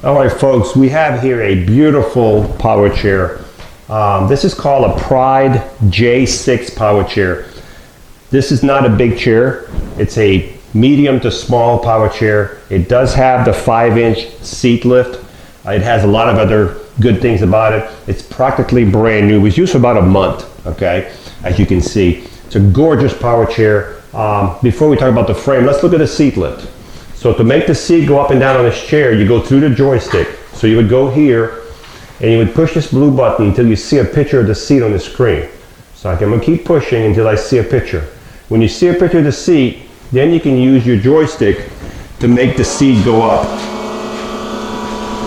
All right, folks, we have here a beautiful power chair. This is called a Pride J6 power chair. This is not a big chair. It's a medium to small power chair. It does have the 5-inch seat lift. It has a lot of other good things about it. It's practically brand new. It was used for about a month, okay, as you can see. It's a gorgeous power chair. Before we talk about the frame, let's look at the seat lift. So to make the seat go up and down on this chair, you go through the joystick. So you would go here and you would push this blue button until you see a picture of the seat on the screen. So I'm going to keep pushing until I see a picture. When you see a picture of the seat, then you can use your joystick to make the seat go up.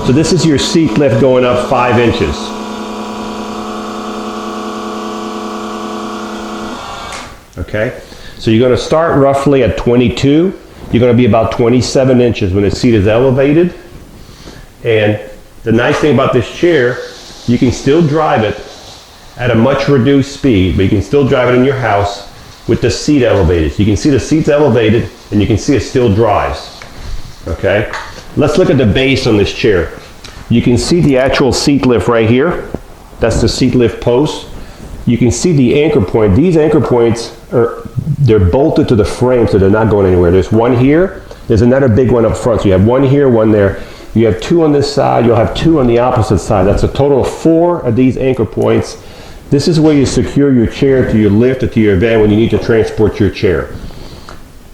So this is your seat lift going up 5 inches. Okay, so you're going to start roughly at 22. You're going to be about 27 inches when the seat is elevated. And the nice thing about this chair, you can still drive it at a much reduced speed, but you can still drive it in your house with the seat elevated. So you can see the seat's elevated and you can see it still drives. Okay, let's look at the base on this chair. You can see the actual seat lift right here. That's the seat lift post. You can see the anchor point. These anchor points they're bolted to the frame, so they're not going anywhere. There's one here. There's another big one up front. So you have one here, one there. You have 2 on this side. You'll have 2 on the opposite side. That's a total of 4 of these anchor points. This is where you secure your chair to your lift or to your van when you need to transport your chair.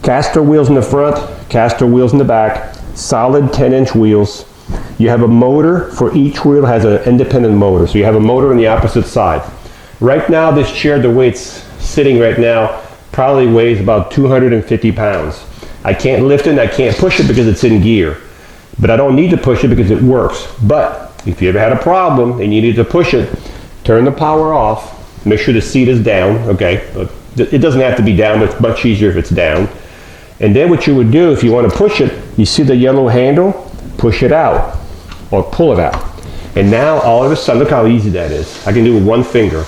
Caster wheels in the front, caster wheels in the back, solid 10-inch wheels. You have a motor for each wheel, has an independent motor. So you have a motor on the opposite side. Right now, this chair, the way it's sitting right now, probably weighs about 250 pounds. I can't lift it and I can't push it because it's in gear. But I don't need to push it because it works. But if you ever had a problem and you need to push it, turn the power off, make sure the seat is down, okay? It doesn't have to be down, but it's much easier if it's down. And then what you would do if you want to push it, you see the yellow handle, push it out or pull it out. And now all of a sudden, look how easy that is. I can do it with one finger.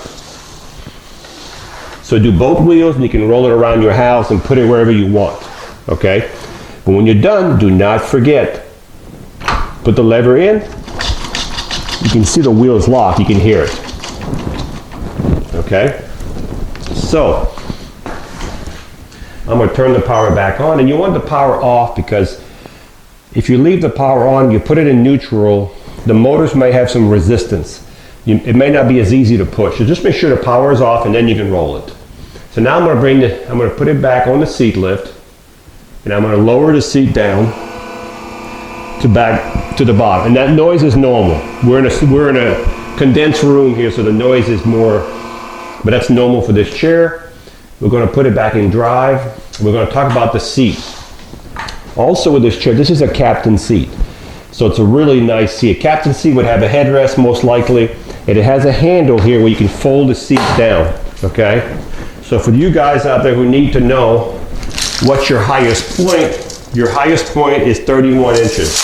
So do both wheels and you can roll it around your house and put it wherever you want, okay? But when you're done, do not forget, put the lever in. You can see the wheel is locked, you can hear it, okay? So, I'm gonna turn the power back on, and you want the power off because if you leave the power on, you put it in neutral, the motors may have some resistance. It may not be as easy to push. So just make sure the power is off and then you can roll it. So now I'm going to put it back on the seat lift and I'm going to lower the seat down to back to the bottom. And that noise is normal. We're in a condensed room here, so the noise is more, but that's normal for this chair. We're going to put it back in drive. We're going to talk about the seat. Also with this chair, this is a captain seat. So it's a really nice seat. A captain seat would have a headrest most likely, and it has a handle here where you can fold the seat down, okay? So for you guys out there who need to know what's your highest point is 31 inches.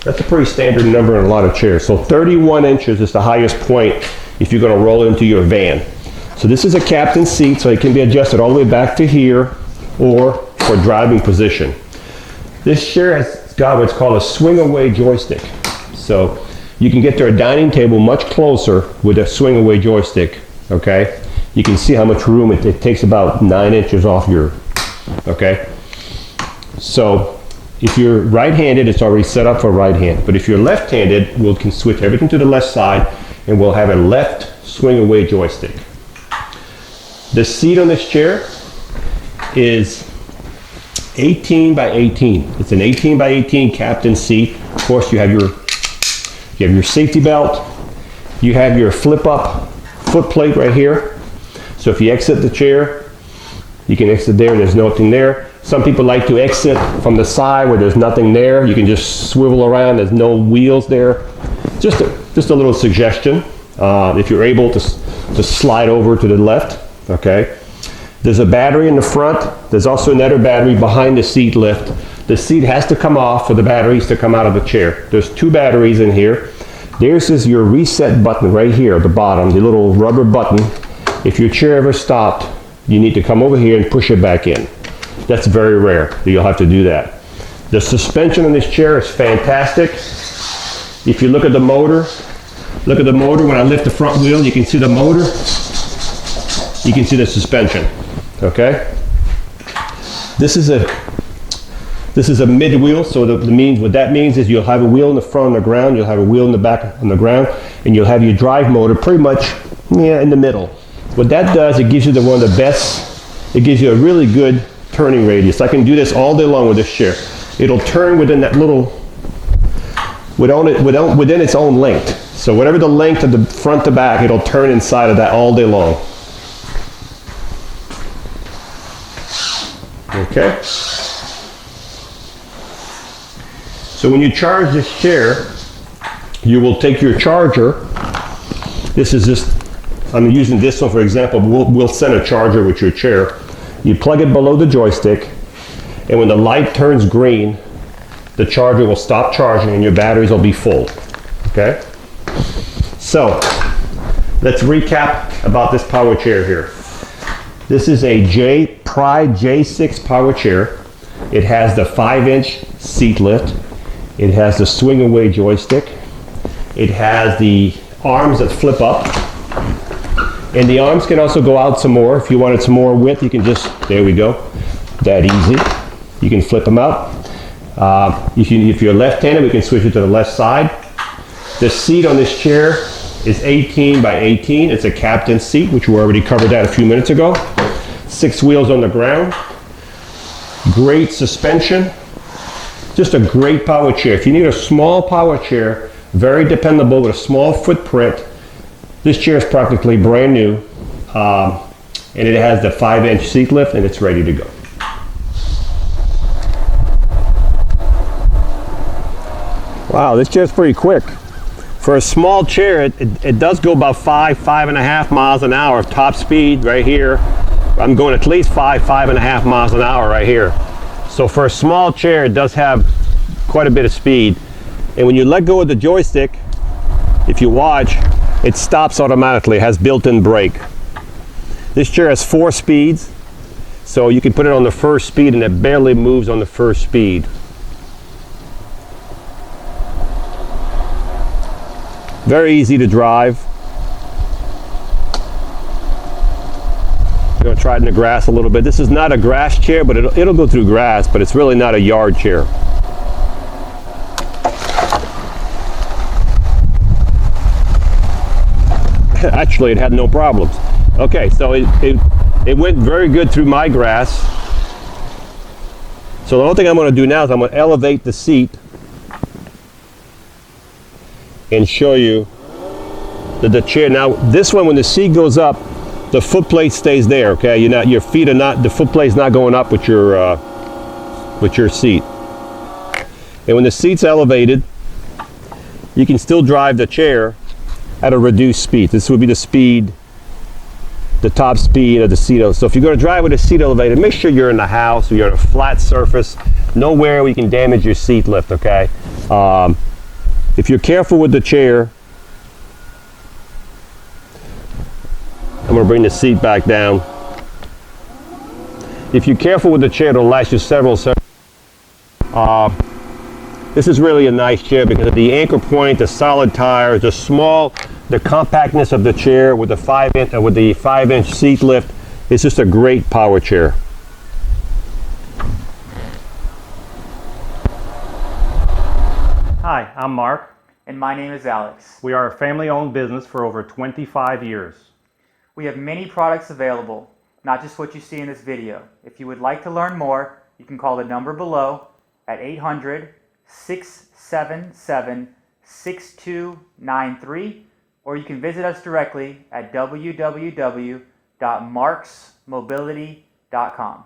That's a pretty standard number in a lot of chairs. So 31 inches is the highest point if you're gonna roll into your van. So this is a captain seat, so it can be adjusted all the way back to here or for driving position. This chair has got what's called a swing away joystick. So you can get to a dining table much closer with a swing away joystick, okay? You can see how much room it takes, about 9 inches off your, okay? So if you're right-handed, it's already set up for right hand. But if you're left-handed, we can switch everything to the left side and we'll have a left swing away joystick. The seat on this chair is 18 by 18. It's an 18 by 18 captain seat. Of course, you have your safety belt. You have your flip-up foot plate right here. So if you exit the chair, you can exit there. There's nothing there. Some people like to exit from the side where there's nothing there. You can just swivel around. There's no wheels there. Just a little suggestion. If you're able to slide over to the left, okay. There's a battery in the front. There's also another battery behind the seat lift. The seat has to come off for the batteries to come out of the chair. There's 2 batteries in here. There's your reset button right here at the bottom, the little rubber button. If your chair ever stopped, you need to come over here and push it back in. That's very rare, you'll have to do that. The suspension on this chair is fantastic. If you look at the motor, when I lift the front wheel, you can see the motor, you can see the suspension, okay? This is a mid wheel, so what that means is you'll have a wheel in the front on the ground, you'll have a wheel in the back on the ground, and you'll have your drive motor pretty much in the middle. What that does, it gives you one of the best, it gives you a really good turning radius. I can do this all day long with this chair. It'll turn within that little, within its own length. So whatever the length of the front to back, it'll turn inside of that all day long. Okay? So when you charge this chair, you will take your charger. This is just, I'm using this one for example. We'll send a charger with your chair. You plug it below the joystick, and when the light turns green, the charger will stop charging and your batteries will be full. Okay? So, let's recap about this power chair here. This is a Pride J6 power chair. It has the 5-inch seat lift. It has the swing away joystick. It has the arms that flip up. And the arms can also go out some more. If you wanted some more width, you can just, there we go. That easy. You can flip them out. If you're left-handed, we can switch it to the left side. The seat on this chair is 18 by 18. It's a captain seat, which we already covered that a few minutes ago. 6 wheels on the ground. Great suspension. Just a great power chair. If you need a small power chair, very dependable with a small footprint, this chair is practically brand new. And it has the 5-inch seat lift and it's ready to go. Wow, this chair is pretty quick. For a small chair, it does go about 5.5 miles an hour of top speed right here. I'm going at least 5.5 miles an hour right here. So for a small chair, it does have quite a bit of speed. And when you let go of the joystick, if you watch, it stops automatically, it has built-in brake. This chair has 4 speeds, so you can put it on the first speed and it barely moves on the first speed. Very easy to drive. I'm going to try it in the grass a little bit. This is not a grass chair, but it'll go through grass, but it's really not a yard chair. Actually, it had no problems. Okay, so it went very good through my grass. So the only thing I'm going to do now is I'm going to elevate the seat and show you that the chair, now this one, when the seat goes up, the foot plate stays there, okay? Your feet are not, the foot plate's not going up with your seat. And when the seat's elevated, you can still drive the chair at a reduced speed. This would be the speed, the top speed of the seat. So if you're going to drive with a seat elevated, make sure you're in the house or you're on a flat surface, nowhere where you can damage your seat lift, okay? If you're careful with the chair, I'm going to bring the seat back down. If you're careful with the chair, it'll last you several. This is really a nice chair because of the anchor point, the solid tires, the compactness of the chair with the 5-inch seat lift. It's just a great power chair. Hi, I'm Mark. And my name is Alex. We are a family-owned business for over 25 years. We have many products available, not just what you see in this video. If you would like to learn more, you can call the number below at 800-677-6293, or you can visit us directly at www.marksmobility.com.